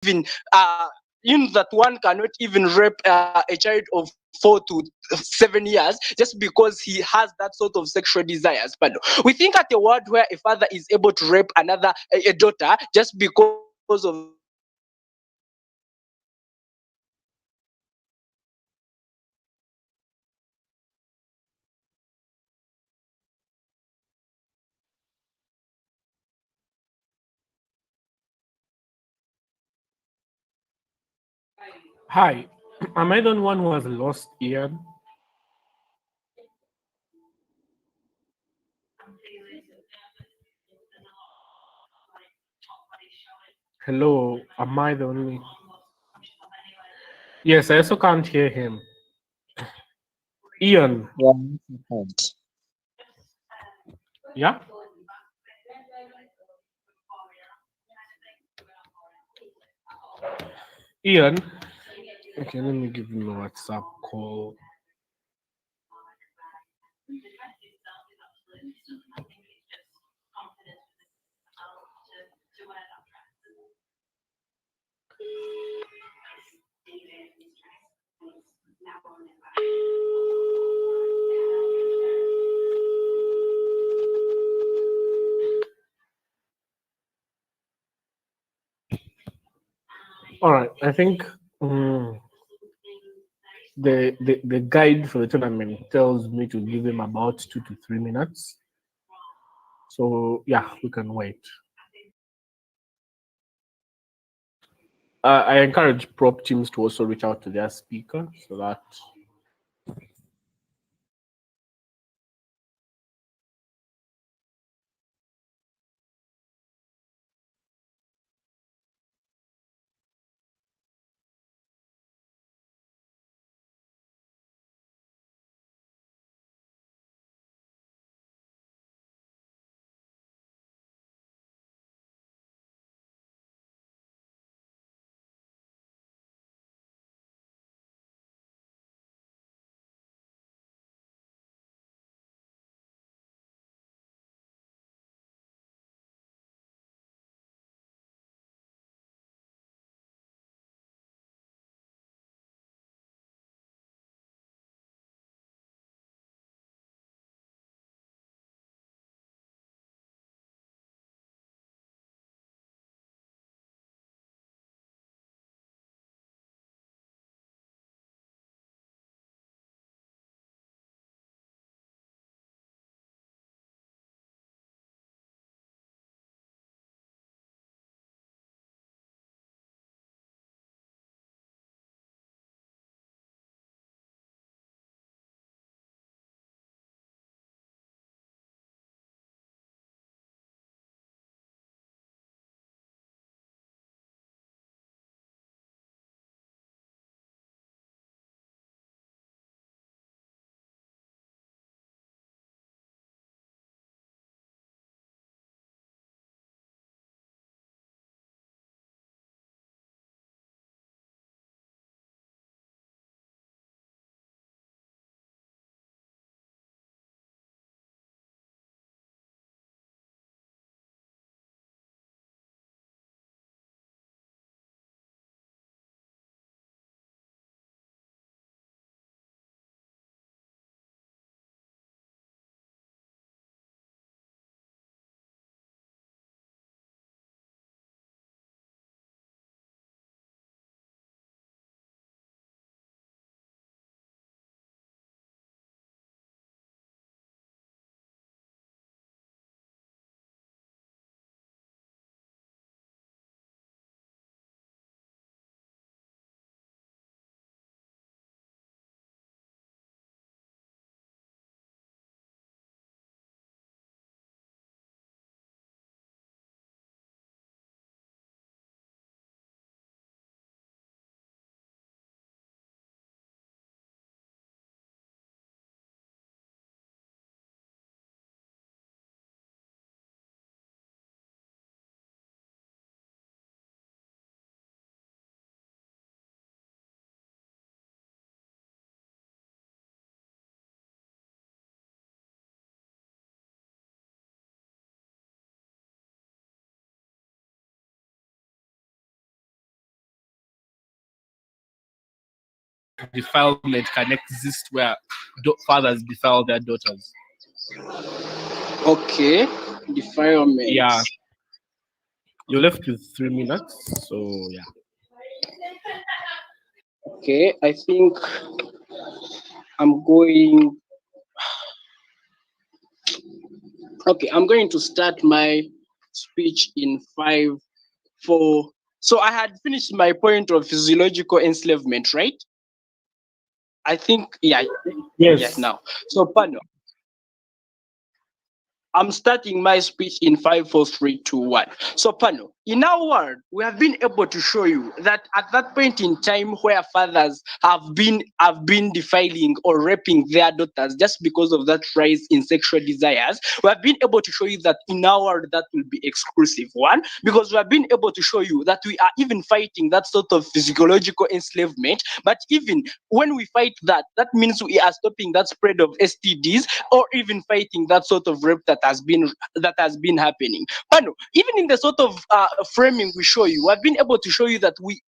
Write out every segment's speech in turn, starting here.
even that one cannot even rape a child of 4 to 7 years just because he has that sort of sexual desires. But we think at a world where a father is able to rape a daughter just because of that sort of sexual desires. But we think at a world where a father is able to rape a daughter just because of that sort of sexual desires. But we think at a world where a father is able to rape a daughter just because of that sort of sexual desires. But we think at a world where a father is able to rape a daughter just because of that sort of sexual Hi, desires. But am I the one who has lost Ian? Hello, am I the only? Yes, I also can't hear him. Ian, One second. yeah? Ian, okay, let me give him a WhatsApp call. All right, I think the guide for the tournament tells me to give him about 2 to 3 minutes. So yeah, we can wait. I encourage prop teams to also reach out to their speaker so that defilement can exist where fathers defile their daughters. Okay, defilement. Yeah, you're left with 3 minutes. So yeah. Okay, I think I'm going. Okay, I'm going to start my speech in 5, 4. So I had finished my point of physiological enslavement, right? I think, yeah, yeah. Yes. Now, so Pano, I'm starting my speech in 5, 4, 3, 2, 1. So, Pano, in our world, we have been able to show you that at that point in time where fathers have been defiling or raping their daughters just because of that rise in sexual desires, we have been able to show you that in our world that will be exclusive. One, because we have been able to show you that we are even fighting that sort of physiological enslavement. But even when we fight that, that means we are stopping that spread of STDs or even fighting that sort of rape that has been happening. But no, even in the sort of framing we show you, I've been able to show you that we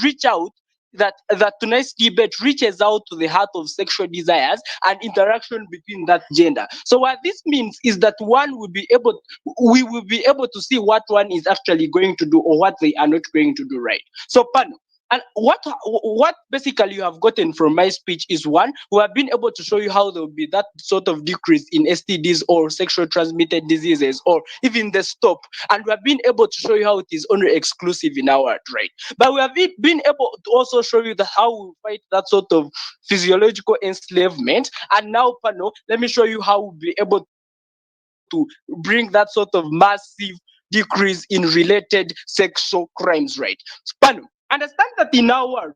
reach out. That tonight's debate reaches out to the heart of sexual desires and interaction between that gender. So what this means is that we will be able to see what one is actually going to do or what they are not going to do, right? So Pano, and what basically you have gotten from my speech is, one, we have been able to show you how there will be that sort of decrease in STDs or sexual transmitted diseases or even the stop, and we have been able to show you how it is only exclusive in our right. But we have been able to also show you how we fight that sort of physiological enslavement. And now, Pano, let me show you how we'll be able to bring that sort of massive decrease in related sexual crimes, right? Pano, understand that in our world,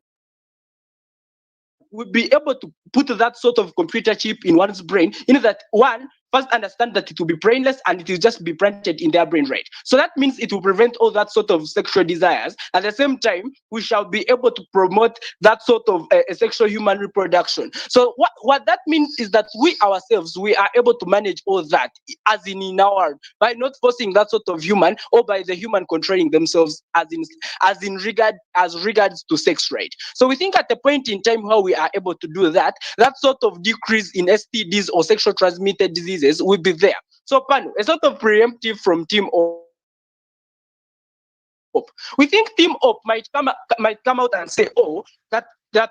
we'll be able to put that sort of computer chip in one's brain, that one, first understand that it will be brainless and it will just be planted in their brain, right? So that means it will prevent all that sort of sexual desires. At the same time, we shall be able to promote that sort of sexual human reproduction. So what that means is that we ourselves, we are able to manage all that as in our, by not forcing that sort of human or by the human controlling themselves as regards to sex, right? So we think at the point in time where we are able to do that, that sort of decrease in STDs or sexual transmitted diseases will be there. So Pano, a sort of preemptive from Team Op. We think Team Op might come out and say, oh, that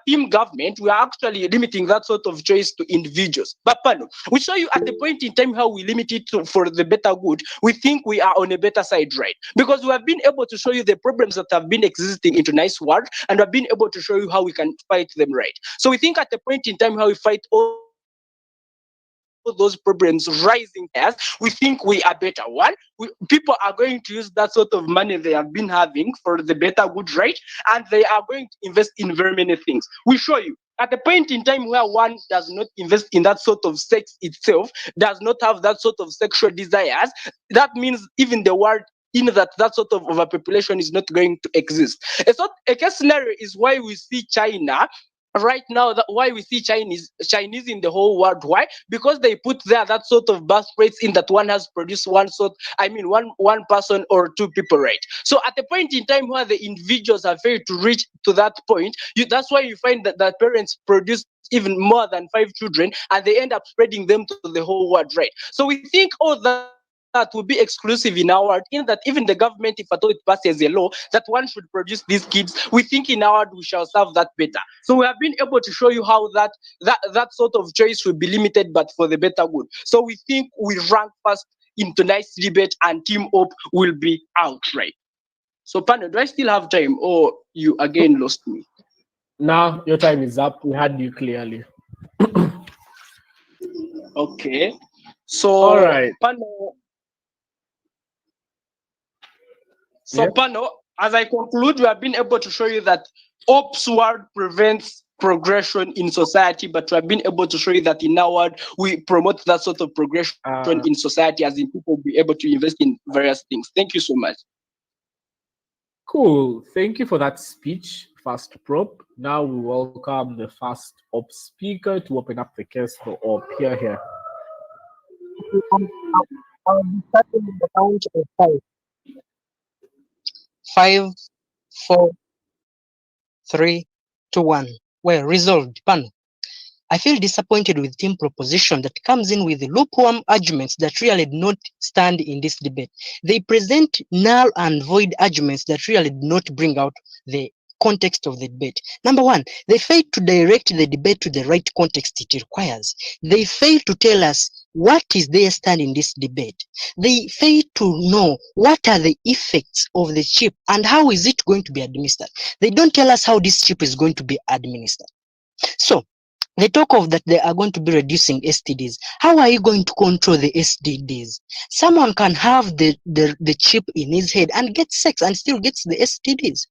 team government, we are actually limiting that sort of choice to individuals. But Pano, we show you at the point in time how we limit it for the better good. We think we are on a better side, right? Because we have been able to show you the problems that have been existing into nice world, and we have been able to show you how we can fight them, right? So we think at the point in time how we fight all those problems rising as we think we are better. One, people are going to use that sort of money they have been having for the better good, right? And they are going to invest in very many things. We show you at the point in time where one does not invest in that sort of sex itself, does not have that sort of sexual desires, that means even the world in that sort of overpopulation is not going to exist. A case scenario is why we see China right now, that why we see Chinese in the whole world. Why? Because they put there that sort of birth rates in that one has produced one person or two people, right? So at the point in time where the individuals have failed to reach to that point, that's why you find that parents produce even more than 5 children and they end up spreading them to the whole world, right? So we think all that will be exclusive in our world, in that even the government, if at all it passes a law that one should produce these kids, we think in our world we shall serve that better. So we have been able to show you how that sort of choice will be limited, but for the better good. So we think we rank first in tonight's debate, and Team Up will be out, right? So, Pano, do I still have time, or you again lost me? Now your time is up. We had you clearly. Okay. All So, right. Pano, Yeah. Pano, as I conclude, we have been able to show you that Ops world prevents progression in society, but we have been able to show you that in our world we promote that sort of progression in society, as in people be able to invest in various things. Thank you so much. Cool. Thank you for that speech, Fast Prop. Now we welcome the first op speaker to open up the case for op here. I'll be starting with the count of five. 5, 4, 3, 2, 1. were resolved. Panel. I feel disappointed with team proposition that comes in with lukewarm arguments that really do not stand in this debate. They present null and void arguments that really do not bring out the context of the debate. Number one, they fail to direct the debate to the right context it requires. They fail to tell us what is their stand in this debate. They fail to know what are the effects of the chip and how is it going to be administered. They don't tell us how this chip is going to be administered. So they talk of that they are going to be reducing STDs. How are you going to control the STDs? Someone can have the chip in his head and get sex and still gets the STDs.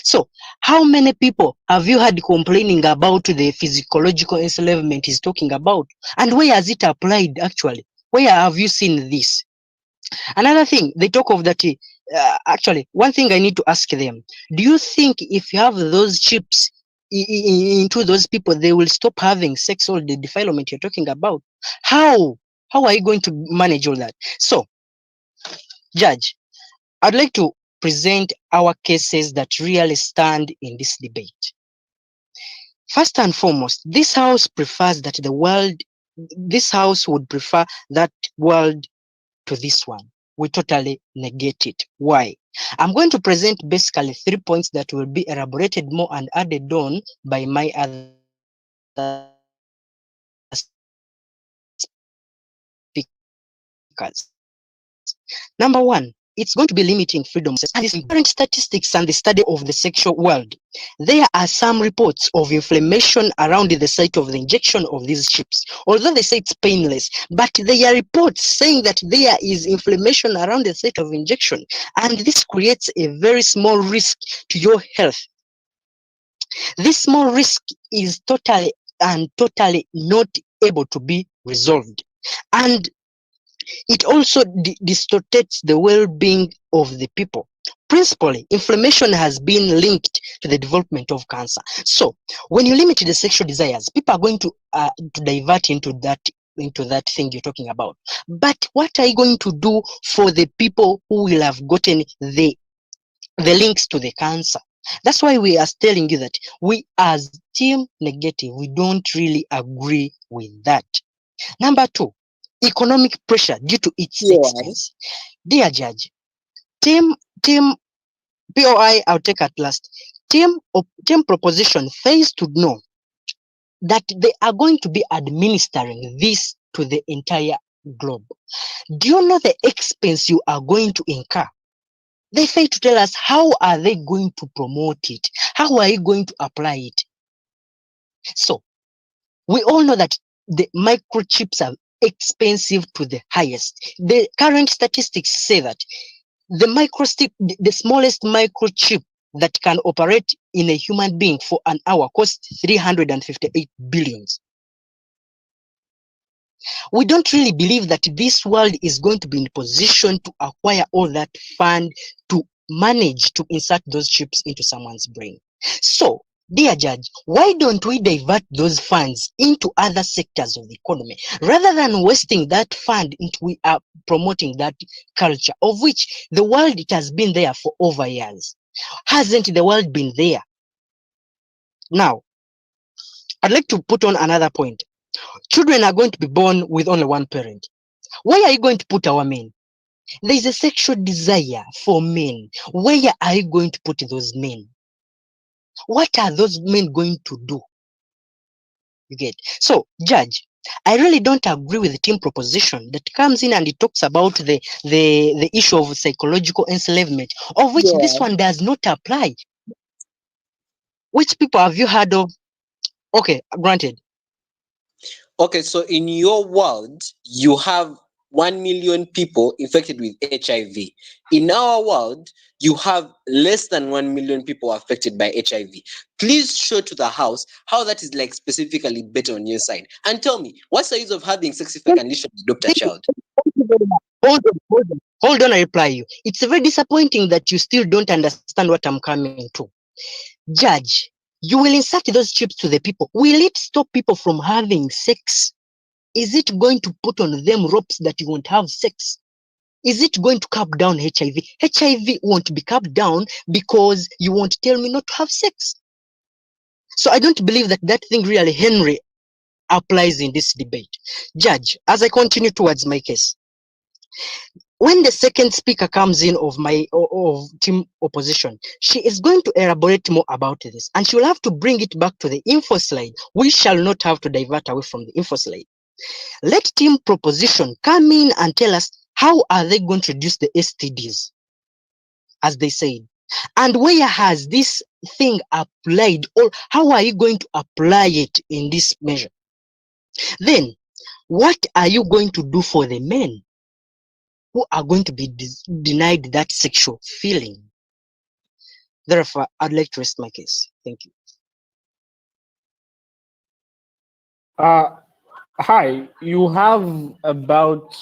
So how many people have you heard complaining about the physiological enslavement he's talking about? And where has it applied actually? Where have you seen this? Another thing, they talk of that, actually, one thing I need to ask them, do you think if you have those chips into those people, they will stop having sex or the defilement you're talking about? How are you going to manage all that? So, Judge, I'd like to present our cases that really stand in this debate. First and foremost, this house prefers that this house would prefer that world to this one. We totally negate it. Why? I'm going to present basically 3 points that will be elaborated more and added on by my other speakers. Number one, it's going to be limiting freedom and its current statistics and the study of the sexual world. There are some reports of inflammation around the site of the injection of these chips. Although they say it's painless, but there are reports saying that there is inflammation around the site of injection, and this creates a very small risk to your health. This small risk is totally not able to be resolved. And it also distorts the well-being of the people. Principally, inflammation has been linked to the development of cancer. So, when you limit the sexual desires, people are going to divert into that thing you're talking about. But what are you going to do for the people who will have gotten the links to the cancer? That's why we are telling you that we as team negative, we don't really agree with that. Number two, economic pressure due to its expense. Dear Judge, team POI, I'll take at last. Team proposition fails to know that they are going to be administering this to the entire globe. Do you know the expense you are going to incur? They fail to tell us how are they going to promote it? How are you going to apply it? So, we all know that the microchips are expensive to the highest. The current statistics say that the smallest microchip that can operate in a human being for an hour costs 358 billions. We don't really believe that this world is going to be in position to acquire all that fund to manage to insert those chips into someone's brain. So, dear Judge, why don't we divert those funds into other sectors of the economy rather than wasting that fund into we are promoting that culture of which the world it has been there for over years. Hasn't the world been there? Now, I'd like to put on another point. Children are going to be born with only one parent. Where are you going to put our men? There is a sexual desire for men. Where are you going to put those men? What are those men going to do? You get? So, Judge, I really don't agree with the team proposition that comes in and it talks about the issue of psychological enslavement, of which this one does not apply. Which people have you heard of? Okay, granted. Okay, so in your world, you have 1 million people infected with HIV. In our world, you have less than 1 million people affected by HIV. Please show to the house how that is like specifically better on your side. And tell me, what's the use of having sex if a condition is Dr. Child? Hold on, I reply you. It's very disappointing that you still don't understand what I'm coming to. Judge, you will insert those chips to the people. Will it stop people from having sex? Is it going to put on them ropes that you won't have sex? Is it going to cap down HIV? HIV won't be capped down because you won't tell me not to have sex. So I don't believe that that thing really, Henry, applies in this debate. Judge, as I continue towards my case, when the second speaker comes in of team opposition, she is going to elaborate more about this, and she will have to bring it back to the info slide. We shall not have to divert away from the info slide. Let team proposition come in and tell us how are they going to reduce the STDs, as they said, and where has this thing applied, or how are you going to apply it in this measure? Then, what are you going to do for the men who are going to be denied that sexual feeling? Therefore, I'd like to rest my case. Thank you. Hi, you have about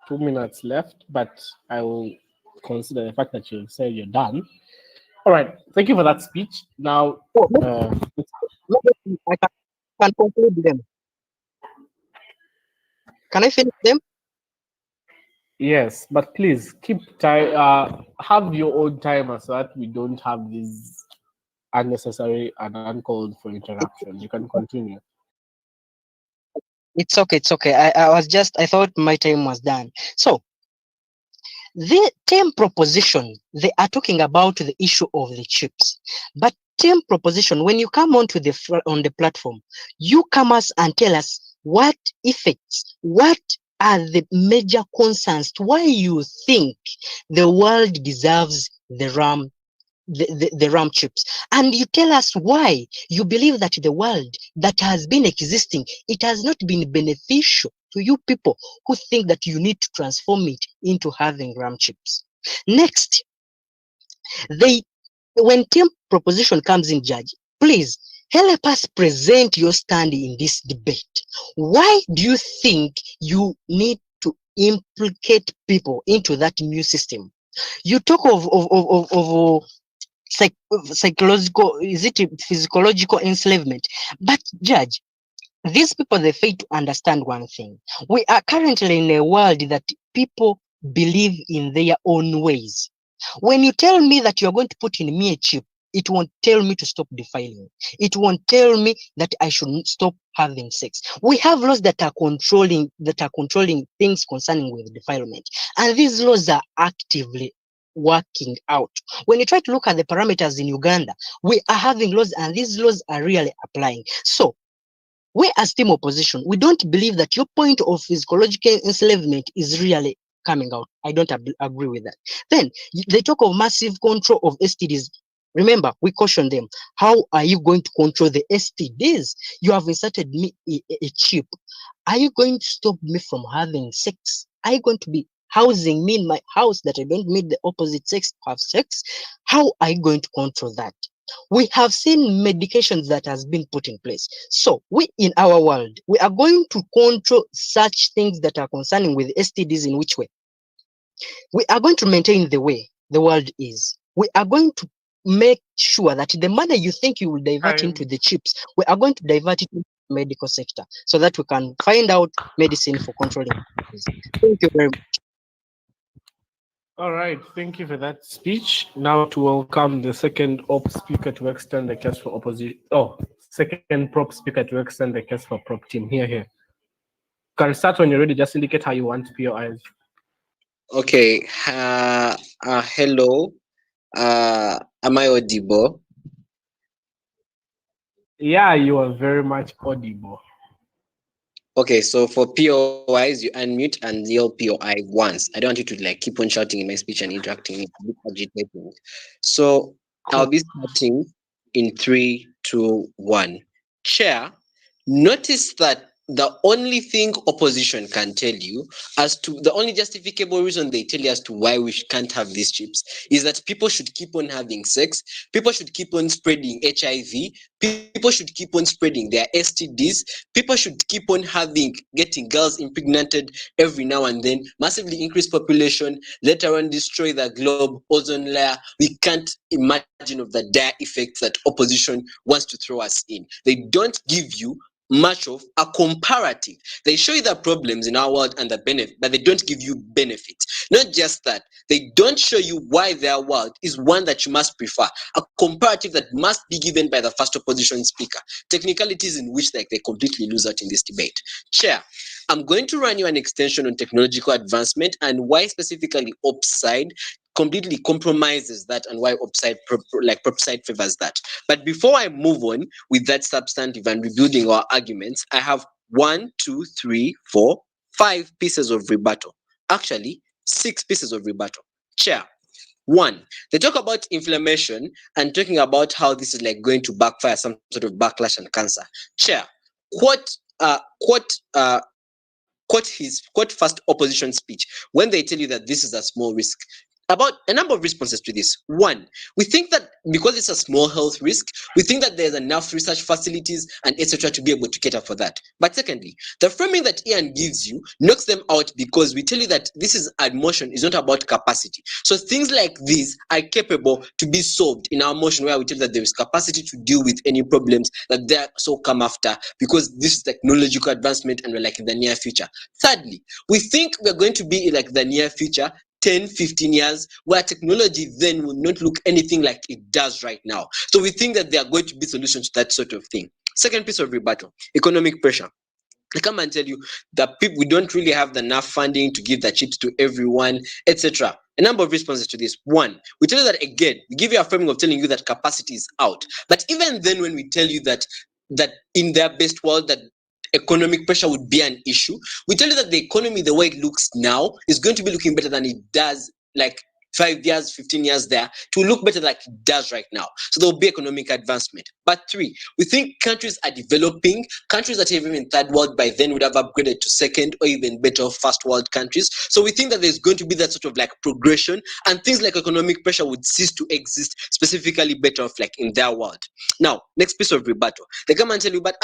2 minutes left, but I will consider the fact that you said you're done. All right, thank you for that speech. Now, Maybe I can conclude them. Can I finish them? yes, but please keep time. Have your own timer so that we don't have these unnecessary and uncalled for interruptions. You can continue. It's okay. It's okay. I thought my time was done. So, the term proposition, they are talking about the issue of the chips. But term proposition, when you come onto on the platform, you come us and tell us what effects, what are the major concerns, why you think the world deserves the RAM chips, and you tell us why you believe that the world that has been existing, it has not been beneficial to you people who think that you need to transform it into having RAM chips. Next, when team proposition comes in, Judge, please help us present your stand in this debate. Why do you think you need to implicate people into that new system? You talk of psychological, is it physiological enslavement? But Judge, these people, they fail to understand one thing. We are currently in a world that people believe in their own ways. When you tell me that you're going to put in me a chip, it won't tell me to stop defiling. It won't tell me that I should stop having sex. We have laws that are controlling things concerning with defilement, and these laws are actively working out. When you try to look at the parameters in Uganda, we are having laws, and these laws are really applying. So we as team opposition, we don't believe that your point of physiological enslavement is really coming out. I don't agree with that. Then they talk of massive control of STDs. Remember, we caution them. How are you going to control the STDs? You have inserted me a chip. Are you going to stop me from having sex? Are you going to be housing me in my house that I don't meet the opposite sex to have sex? How are you going to control that? We have seen medications that has been put in place. So we in our world, we are going to control such things that are concerning with STDs in which way? We are going to maintain the way the world is. We are going to make sure that the money you think you will divert into the chips, we are going to divert it into the medical sector so that we can find out medicine for controlling. Thank you very much. All right, thank you for that speech. Now to welcome the second op speaker to extend the case for opposition. Oh, second prop speaker to extend the case for prop team. Here. Can start when you're ready. Just indicate how you want to be your eyes. Okay. Hello. Am I audible? Yeah, you are very much audible. Okay, so for POIs, you unmute and yell POI once. I don't want you to like keep on shouting in my speech and interacting. It's a bit agitating. So I'll be starting in 3, 2, 1. Chair, notice that the only thing opposition can tell you as to the only justificable reason they tell you as to why we can't have these chips is that people should keep on having sex, people should keep on spreading HIV, people should keep on spreading their STDs, people should keep on getting girls impregnated every now and then, massively increase population, later on destroy the globe, ozone layer. We can't imagine of the dire effects that opposition wants to throw us in. They don't give you much of a comparative. They show you the problems in our world and the benefit, but they don't give you benefits. Not just that, they don't show you why their world is one that you must prefer. A comparative that must be given by the first opposition speaker. Technicalities in which like they completely lose out in this debate. Chair, I'm going to run you an extension on technological advancement and why specifically upside completely compromises that and why upside propside favors that. But before I move on with that substantive and rebuilding our arguments, I have 1, 2, 3, 4, 5 pieces of rebuttal. Actually, 6 pieces of rebuttal. Chair, 1, they talk about inflammation and talking about how this is like going to backfire, some sort of backlash and cancer. Chair, quote first opposition speech when they tell you that this is a small risk. About a number of responses to this. 1, we think that because it's a small health risk, we think that there's enough research facilities and etc. to be able to cater for that. But secondly, the framing that Ian gives you knocks them out because we tell you that this is a motion is not about capacity. So things like these are capable to be solved in our motion where we tell that there is capacity to deal with any problems that they so come after because this is technological advancement and we're like in the near future. Thirdly, we think we're going to be in like the near future 10, 15 years, where technology then will not look anything like it does right now. So we think that there are going to be solutions to that sort of thing. Second piece of rebuttal, economic pressure. I come and tell you that people, we don't really have enough funding to give the chips to everyone, etc. A number of responses to this. 1, we tell you that again, we give you a framing of telling you that capacity is out. But even then, when we tell you that in their best world that economic pressure would be an issue, we tell you that the economy, the way it looks now, is going to be looking better than it does like 5 years, 15 years there, to look better like it does right now. So there will be economic advancement. But 3, we think countries are developing, countries that are even in third world by then would have upgraded to second or even better first world countries. So we think that there's going to be that sort of like progression and things like economic pressure would cease to exist, specifically better off like in their world. Now, next piece of rebuttal. They come and tell you, but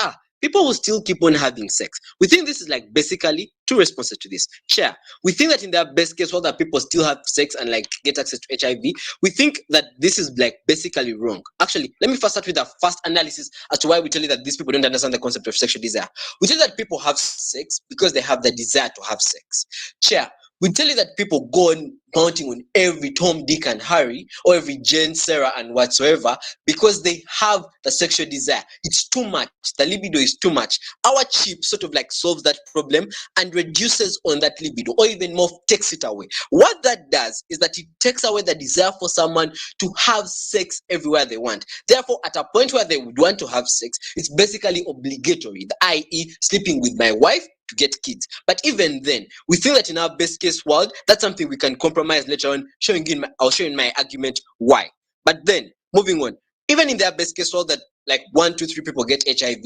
people will still keep on having sex. We think this is like basically 2 responses to this. Chair, we think that in their best case, while that people still have sex and like get access to HIV, we think that this is like basically wrong. Actually, let me first start with the first analysis as to why we tell you that these people don't understand the concept of sexual desire. We tell you that people have sex because they have the desire to have sex. Chair, we tell you that people go on counting on every Tom, Dick, and Harry, or every Jane, Sarah, and whatsoever, because they have the sexual desire. It's too much. The libido is too much. Our chip sort of like solves that problem and reduces on that libido, or even more, takes it away. What that does is that it takes away the desire for someone to have sex everywhere they want. Therefore, at a point where they would want to have sex, it's basically obligatory, i.e., sleeping with my wife to get kids. But even then, we think that in our best case world, that's something we can compromise later on, I'll show you in my argument why. But then, moving on, even in their best case world that like 1, 2, 3 people get HIV,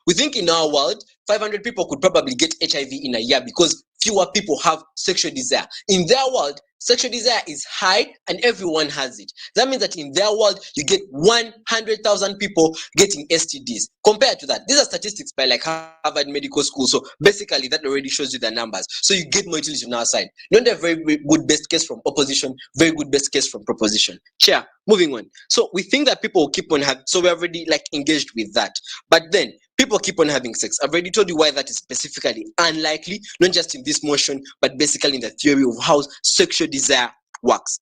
we think in our world, 500 people could probably get HIV in a year because fewer people have sexual desire. In their world, sexual desire is high and everyone has it. That means that in their world, you get 100,000 people getting STDs. Compared to that, these are statistics by like Harvard Medical School. So basically, that already shows you the numbers. So you get more utility on our side. Not a very good best case from opposition, very good best case from proposition. Chair, moving on. So we think that people will keep on having, so we're already like engaged with that. But then, people keep on having sex. I've already told you why that is specifically unlikely, not just in this motion, but basically in the theory of how sexual desire works.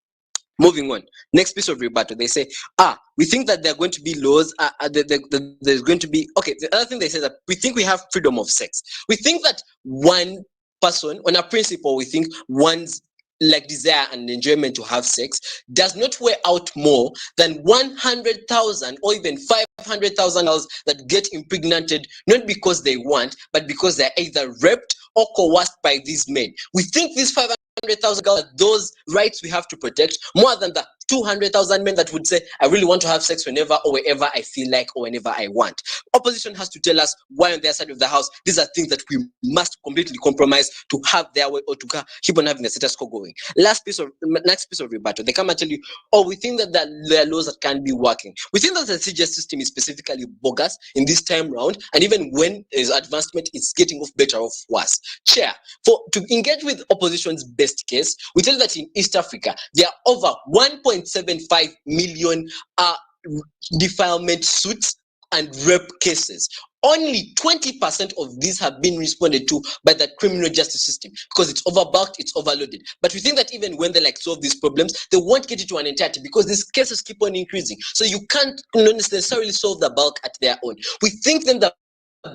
Moving on. Next piece of rebuttal. They say, we think that there are going to be laws. There's going to be, okay, the other thing they say that we think we have freedom of sex. We think that one person, on a principle, we think one's like desire and enjoyment to have sex does not weigh out more than 100,000 or even 500,000 girls that get impregnated, not because they want, but because they're either raped or coerced by these men. We think these 500,000 girls, those rights we have to protect more than the 200,000 men that would say, I really want to have sex whenever or wherever I feel like or whenever I want. Opposition has to tell us why on their side of the house, these are things that we must completely compromise to have their way or to keep on having the status quo going. Next piece of rebuttal, they come and tell you, we think that there are laws that can be working. We think that the CGS system is specifically bogus in this time round, and even when there's advancement, it's getting off better or worse. Chair, to engage with opposition's best case, we tell you that in East Africa, there are over 1.75 million defilement suits and rape cases. only 20% of these have been responded to by the criminal justice system because it's overworked, it's overloaded. But we think that even when they solve these problems, they won't get it to an entirety because these cases keep on increasing. So you can't necessarily solve the bulk at their own. We think then the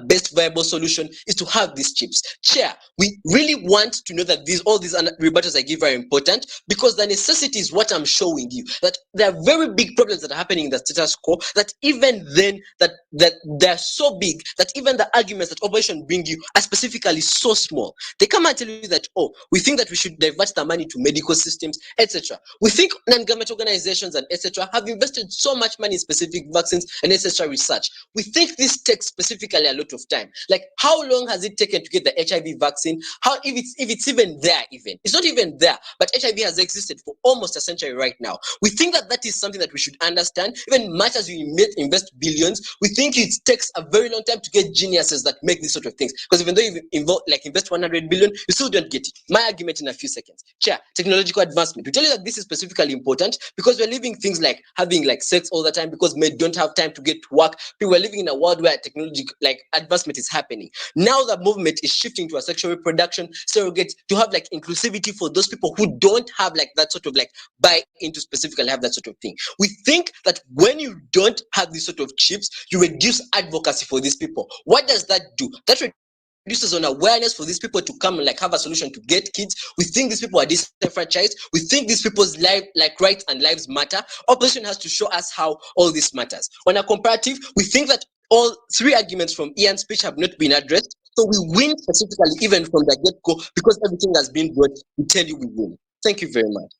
best viable solution is to have these chips. Chair, we really want to know that all these rebuttals I give are important because the necessity is what I'm showing you, that there are very big problems that are happening in the status quo, that even then that they're so big that even the arguments that opposition bring you are specifically so small. They come and tell you that, oh, we think that we should divert the money to medical systems, etc. We think non-government organizations and etc. have invested so much money in specific vaccines and etc. research. We think this takes specifically a lot of time. Like, how long has it taken to get the HIV vaccine? How, if it's even there, even it's not even there, but HIV has existed for almost a century right now. We think that that is something that we should understand. Even much as we invest billions, we think it takes a very long time to get geniuses that make these sort of things. Because even though you invest 100 billion, you still don't get it. My argument in a few seconds. Chair, technological advancement. We tell you that this is specifically important because we're living things like having sex all the time because men don't have time to get to work. People are living in a world where technology advancement is happening. Now the movement is shifting to a sexual reproduction surrogate to have inclusivity for those people who don't have that sort of buy into specifically have that sort of thing. We think that when you don't have these sort of chips, you reduce advocacy for these people. What does that do? That reduces on awareness for these people to come and have a solution to get kids. We think these people are disenfranchised. We think these people's rights and lives matter. Opposition has to show us how all this matters. On a comparative, we think that all three arguments from Ian's speech have not been addressed. So we win specifically even from the get-go because everything has been brought. We tell you we win. Thank you very much.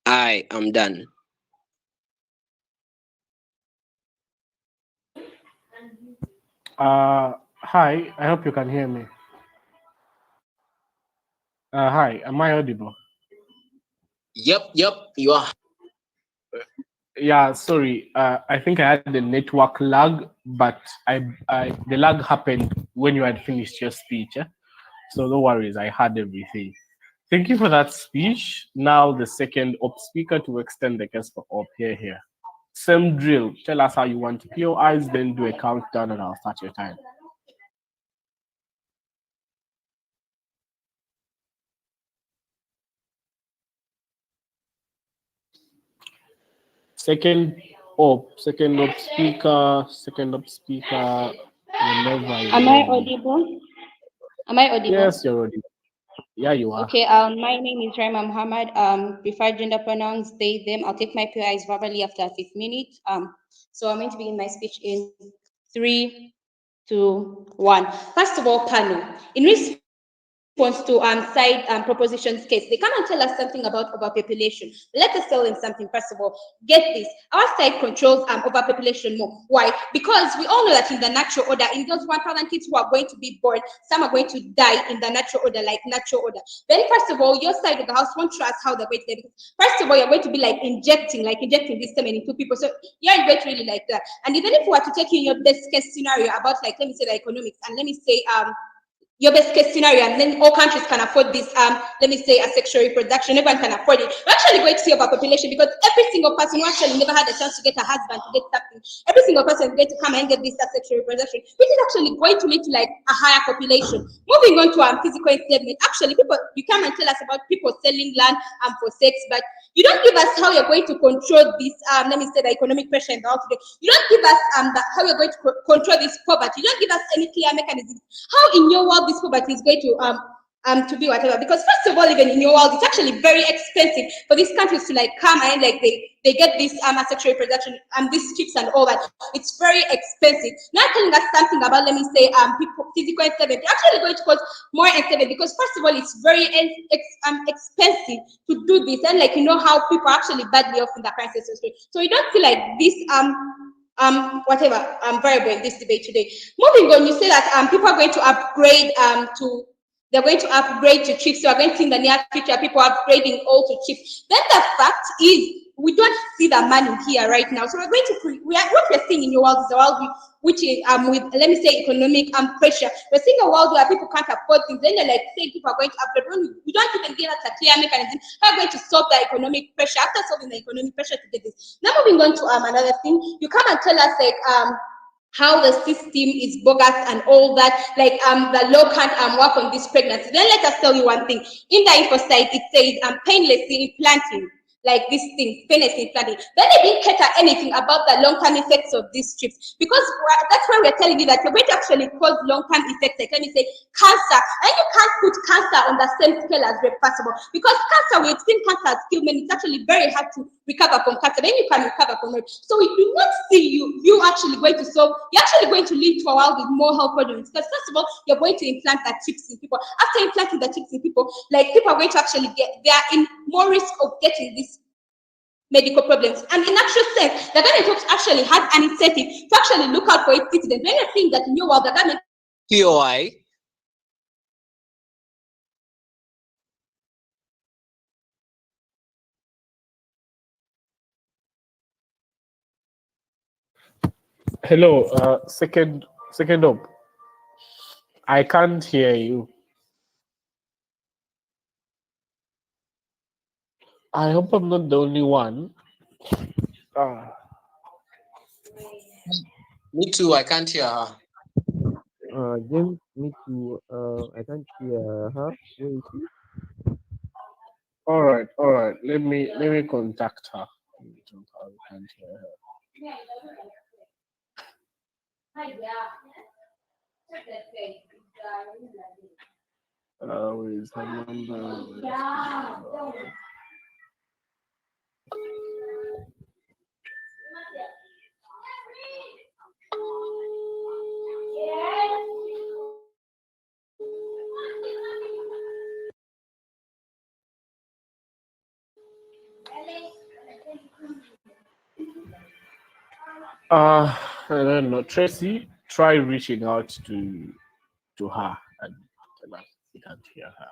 I am done. Hi, I hope you can hear me. Hi, am I audible? Yep, you are. Yeah, sorry. I think I had the network lag, but the lag happened when you had finished your speech. So no worries, I had everything. Thank you for that speech. Now the second op speaker to extend the case for op here. Same drill. Tell us how you want to clear your eyes, then do a countdown and I'll start your time. Second op speaker. Am I audible? Yes, you're audible. Yeah, you are. Okay, my name is Raima Muhammad. Preferred gender pronouns, they, them. I'll take my PIs verbally after 5 minutes. So I'm going to begin my speech in 3, 2, 1. First of all, panel. In response to side proposition's case, they come and tell us something about overpopulation. Let us tell them something. First of all, get this: our side controls overpopulation more. Why? Because we all know that in the natural order, in those 1,000 kids who are going to be born, some are going to die in the natural order, natural order. Then first of all, your side of the house won't trust how they're going to get it. First of all, you're going to be injecting this semen into people. So you're going to really like that. And even if we were to take in your best case scenario about let me say the economics, and let me say your best case scenario, and then all countries can afford this, let me say, a sexual reproduction, everyone can afford it. We're actually going to see overpopulation because every single person who actually never had a chance to get a husband, to get something, every single person is going to come and get this sexual reproduction, which is actually going to lead to a higher population. Moving on to physical enslavement, actually, people, you come and tell us about people selling land for sex, but you don't give us how you're going to control this, let me say, the economic pressure in the world today. You don't give us how you're going to control this poverty. You don't give us any clear mechanisms. How in your world this poverty is going to be whatever? Because first of all, even in your world, it's actually very expensive for these countries to come and they get this sexual reproduction and these chips and all that. It's very expensive. Now telling us something about, let me say, people physical enslavement, you're actually going to cause more enslavement because first of all, it's very expensive to do this, and you know how people are actually badly off in the current system. So you don't feel like this variable in this debate today. Moving on, you say that people are going to upgrade they're going to upgrade to chips. So we're going to see in the near future people upgrading all to chips. Then the fact is, we don't see the money here right now. So we're going to what we're seeing in your world is a world which is with, let me say, economic pressure. We're seeing a world where people can't afford things. Then they're like saying people are going to upgrade. When we don't even give us a clear mechanism how we're going to solve the economic pressure. After solving the economic pressure to get this, now moving on to another thing, you come and tell us like how the system is bogus and all that, like the law can't work on this pregnancy. Then let us tell you one thing. In the info site, it says painlessly implanting, like this thing, painlessly implanting. Then they didn't cater anything about the long-term effects of these strips, because that's why we're telling you that you're going to actually cause long-term effects, like let me say cancer, and you can't put cancer on the same scale as rape possible, because cancer, we've seen cancer kill men. It's actually very hard to recover from cancer. Then you can recover from rape. So we do not see you actually going to solve. You're actually going to lead to a world with more health problems, because first of all, you're going to implant the chips in people. After implanting the chips in people, like people are going to actually they are in more risk of getting these medical problems. And in actual sense, the government actually has an incentive to actually look out for its citizens. When you're seeing that in your world, the government POI. Hello, second up. I can't hear you. I hope I'm not the only one. Me too. I can't hear her. James, me too. I can't hear her. Where is she? All right. Let me contact her. I can't hear her. Where is her number? I don't know. Tracy, try reaching out to her and tell her you can't hear her.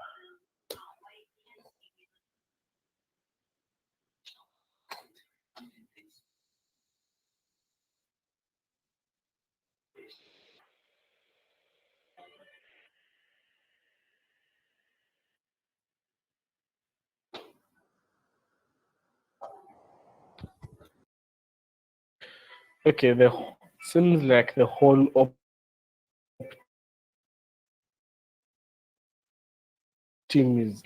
Okay, seems like the whole team is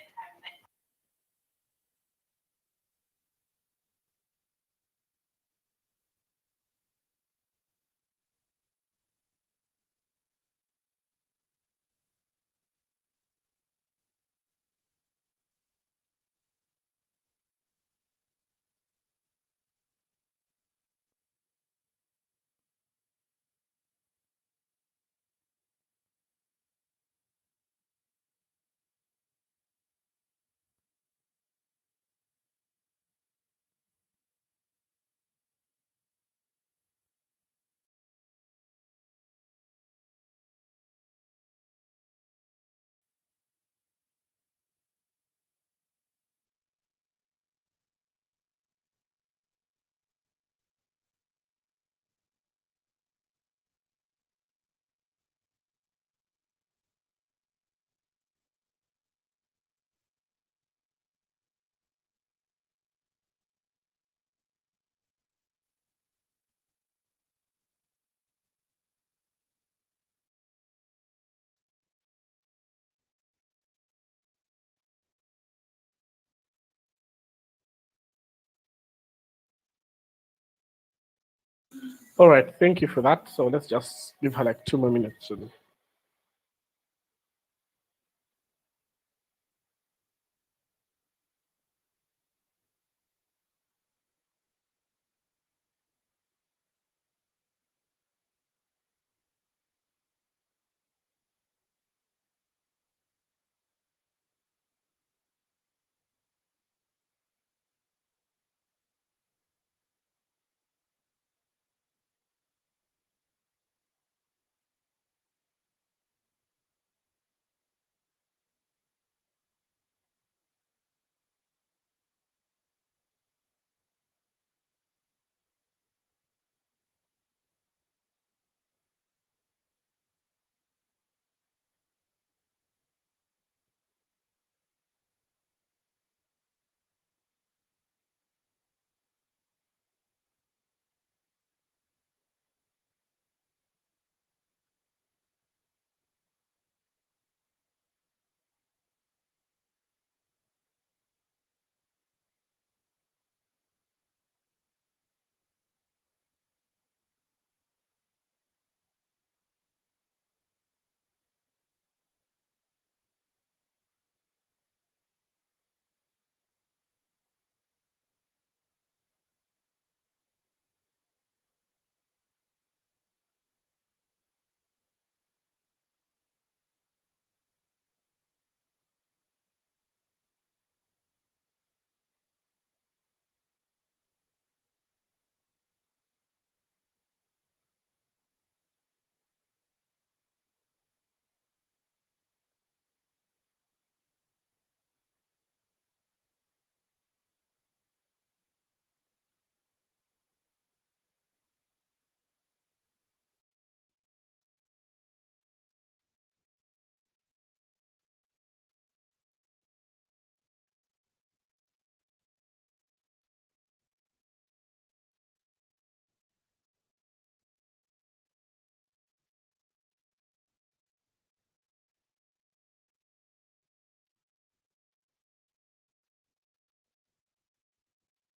all right. Thank you for that. So let's just give her like 2 more minutes.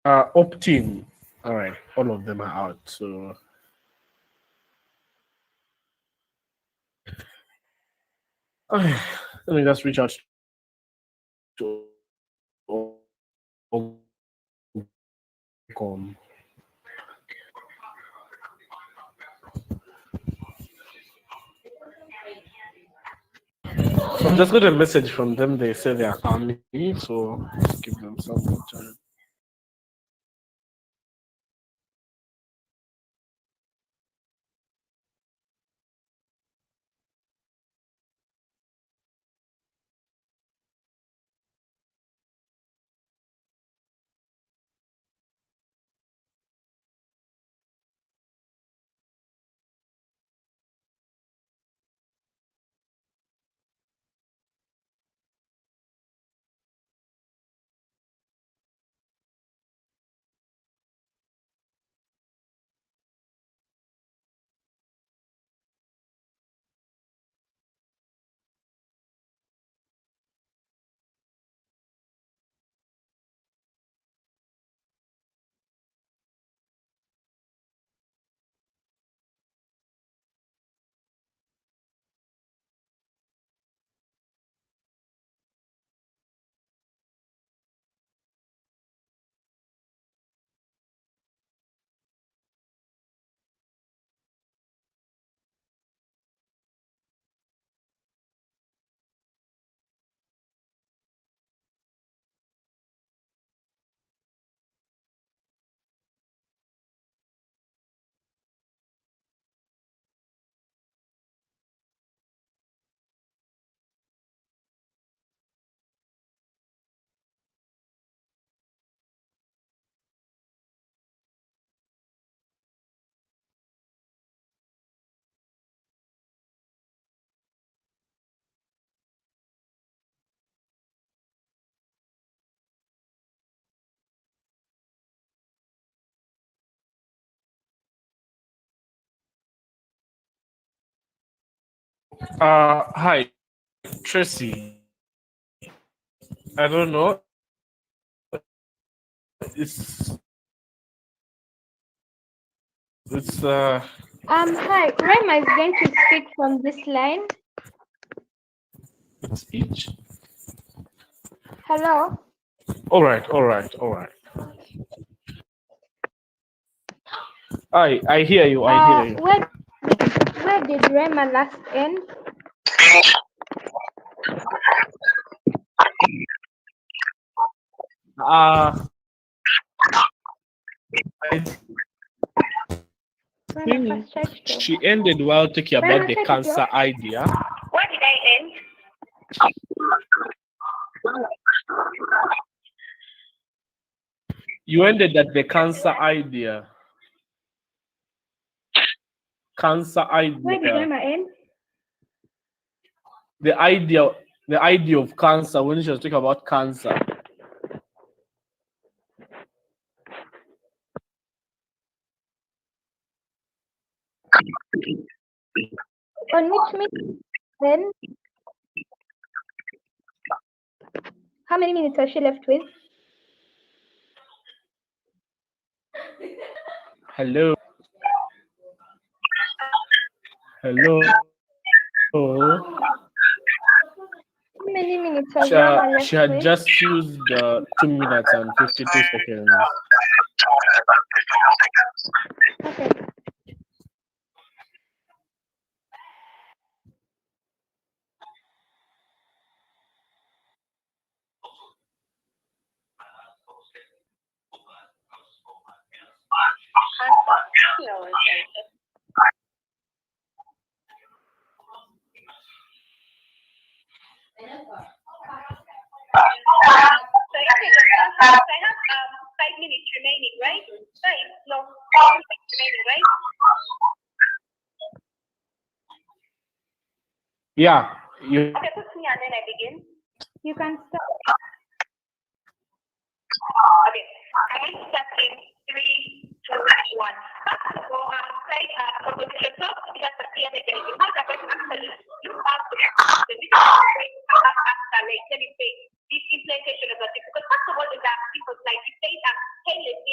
Opt-in. All right, all of them are out. So let me just reach out to Ogcom. So I just got a message from them. They say they are coming, so just give them some more time. Hi, Tracy. I don't know. It's Hi, Rema is going to speak from this line. speech. Hello. All right. I hear you. Where did Rema last end? I think she ended while talking about the cancer idea. Where did I end? You ended at the cancer idea. Cancer idea. Where did Rema end? The idea of cancer when she was talking about cancer. On which meeting then? How many minutes has she left with? Hello. How many minutes has Rema left She had with? just used 2 minutes and 52 seconds. Okay. So I have 5 minutes remaining, right? No, 5 minutes remaining, right? Yeah. Okay, put me and then I begin. You can start. Okay, I'm going to start in 3, 2, 1. So say composition talk, just appear again. You have the question actually, you have the let me say this implementation of the because first of all, the people like you say that hey, let's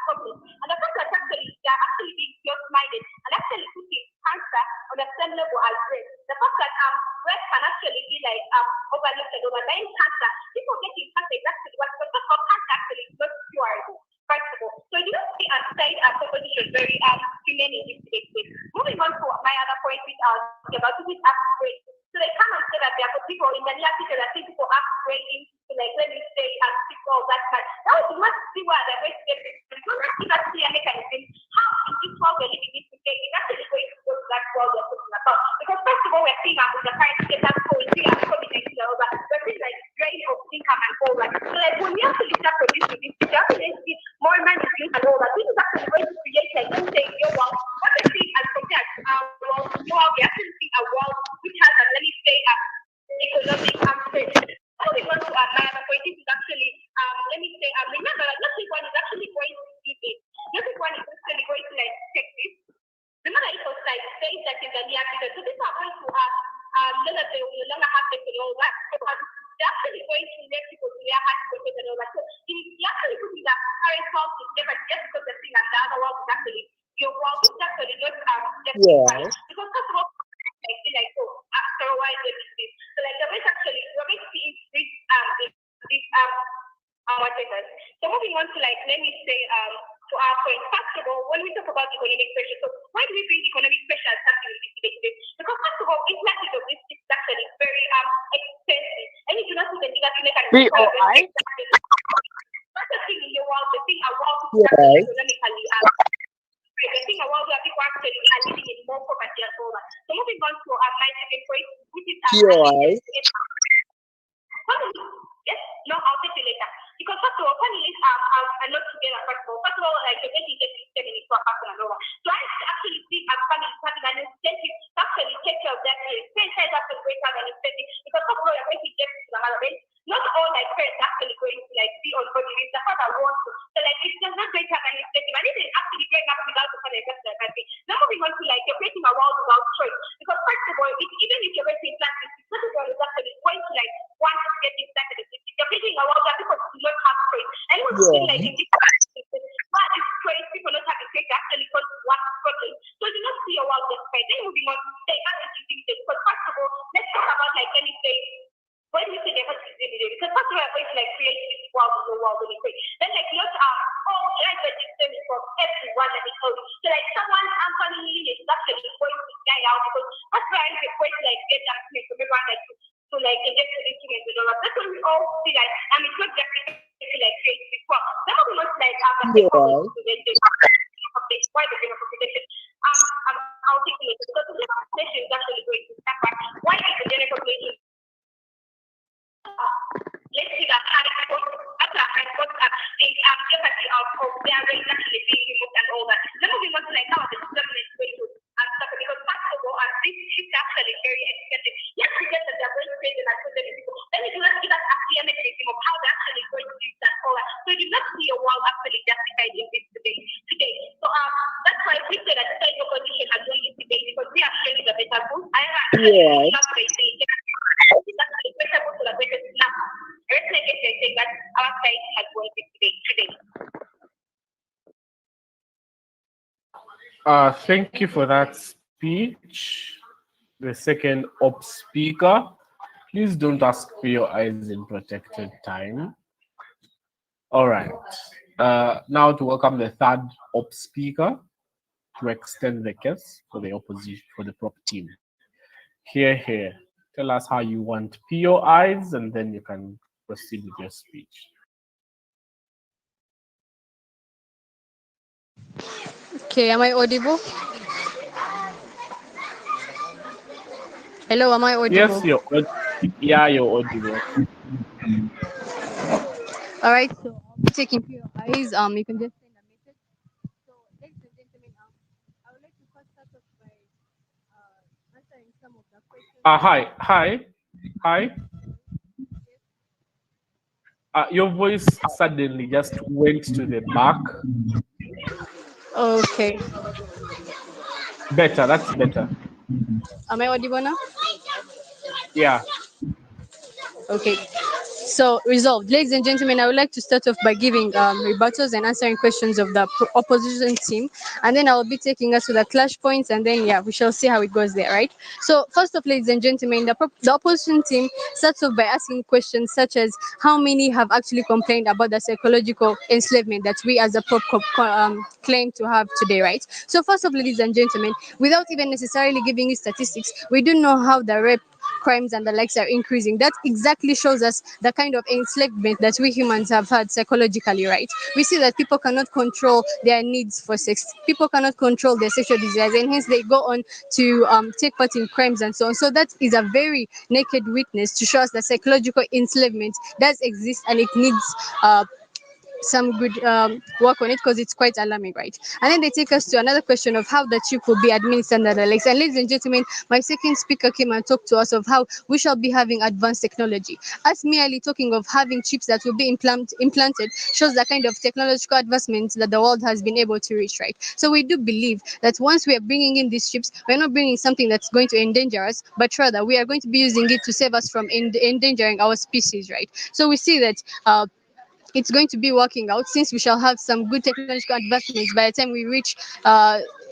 problems. And the fact that actually they are actually being close-minded and actually putting cancer on the same level as rape. The fact that rape can actually be like overlooked and overlying cancer. People getting cancer is actually what the fact of cancer actually is not curable. First of all, so you don't see a side proposition very humane in this case. Moving on to my other point, which about this upgrade. So they come and say that there are people in the near future that think people upgrading to like let me say and people that much. Now you must see where they're going to get it. You must see that clear mechanism. How in this world we're living in today is actually going to go to that world we're talking about. Because first of all, we're seeing with the current state that's going to COVID-19 and all that. We're seeing like drain of income and all that. So like when you actually start producing this, you actually see more money and all that. This is actually going to create like let's say your world. What we see as compared to our world, we actually see a world which has a let me say economic aspect. So we want to my other point is actually let me say remember that not everyone is actually going to give it. Not everyone is actually going to like take this. Remember it was like saying that in the near future. So people are going to know that they will no longer have sex and all that. So they're actually going to let people do their heart control and all that. So you're actually putting the current world together just because the thing and the other world is actually your world is actually not Yeah. because first of all like after a while everything. So like the best actually we're going to see this whatever. So moving on to like let me say to our point. First of all, when we talk about economic pressure, so why do we bring economic pressure as something in this debate? Because first of all, implant of this is actually very expensive. And you do not see the negative mechanism. BOI? That's the thing in your world, the thing about Yeah. economically the thing about where people actually are living in more poverty and all that. So moving on to my second point, which is POI. yes, no, I'll take you later. Because first of all, families are not together. First of all, like you're getting the system into a person and all that. So I actually see as families having an incentive to actually take care of their kids. Parents are actually going to have an incentive because first of all, you're going to get to the mother. Not all like parents are actually going to like be on body with the father wants to. So like it's just not going to have an incentive. And even actually growing up without the father, just like that. Now moving on to like you're creating a world without choice. Because first of all, even if you're going to implant this, not everyone is actually going to like want to get implanted. You're creating a world where people do not have choice. Anyone who's feeling like in this why is choice people not having choice actually cause one problem. So do not see your world just right. Then moving on, they have to do this. Because first of all, let's talk about like let me say when you say they have to do this, because first of all, we're going to like create this world in the world really quick. Then like not like the system is from everyone that is home. So like someone family is actually going to die out because first of all, they're going to like get that from everyone like to like inject the instruments and all that. That's when we all see like it's not just to like create this world. Some of us like why the general population. I'll take it because the general population is actually going to suffer. Why is the general population? Let's see that after I got stage capacity of their race actually being removed and all that. Then moving on to like how the government is going to suffer because first of all, this is actually very expensive. Yes, we get that they're going to pay them and put them in people. Then you do not give us actually a mechanism of how they're actually going to use that all that. So you do not see your world actually justified in this debate today. So that's why we say that the side opposition has won this debate because we are showing the better food. I have actually not they say it's actually better food to the better now. Let's make it say that our side has won this debate today. Thank you for that speech. The second op speaker. Please don't ask for your eyes in protected time. All right. Now to welcome the third op speaker to extend the case for the opposition, for the prop team. Here. Tell us how you want POIs and then you can proceed with your speech. Okay, am I audible? Hello, am I audible? Yes, you're audible. All right, so I'll be taking POIs. You can just send a message. So, ladies and gentlemen, I would like to first start off by answering some of the questions. Hi. Your voice suddenly just went to the back. Okay. Better, that's better. Am I audible now? Yeah. Okay. So, resolved. Ladies and gentlemen, I would like to start off by giving rebuttals and answering questions of the opposition team, and then I will be taking us to the clash points, and then yeah, we shall see how it goes there, right? So, first off, ladies and gentlemen, the opposition team starts off by asking questions such as how many have actually complained about the psychological enslavement that we as a claim to have today, right? So, first off, ladies and gentlemen, without even necessarily giving you statistics, we do know how the rape crimes and the likes are increasing. That exactly shows us the kind of enslavement that we humans have had psychologically, right? We see that people cannot control their needs for sex, people cannot control their sexual desires, and hence they go on to take part in crimes and so on. So that is a very naked witness to show us that psychological enslavement does exist, and it needs some good work on it, because it's quite alarming, right? And then they take us to another question of how the chip will be administered under the legs. And ladies and gentlemen, my second speaker came and talked to us of how we shall be having advanced technology. Us merely talking of having chips that will be implanted shows the kind of technological advancements that the world has been able to reach, right? So we do believe that once we are bringing in these chips, we're not bringing something that's going to endanger us, but rather we are going to be using it to save us from endangering our species, right? So we see that it's going to be working out, since we shall have some good technological advancements by the time we reach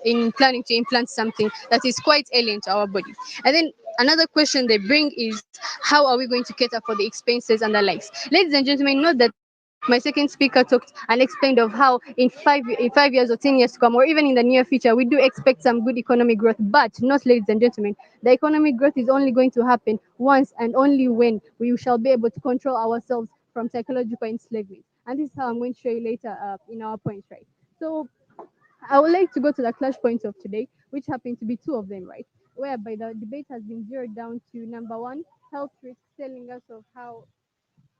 in planning to implant something that is quite alien to our body. And then another question they bring is how are we going to cater for the expenses and the likes. Ladies and gentlemen, note that my second speaker talked and explained of how in 5 years or 10 years to come, or even in the near future, we do expect some good economic growth. But not, ladies and gentlemen, the economic growth is only going to happen once and only when we shall be able to control ourselves from psychological enslavement. And this is how I'm going to show you later in our points, right? So I would like to go to the clash points of today, which happen to be two of them, right? Whereby the debate has been zeroed down to number one, health risks, telling us of how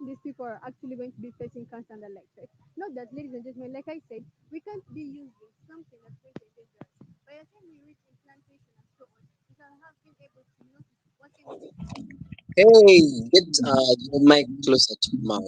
these people are actually going to be facing cancer and the like, right? Not that, ladies and gentlemen, like I said, we can't be using something that's going to endanger us. By the time we reach implantation and so on, we shall have been able to notice what can be. Hey, get your mic closer to your mouth.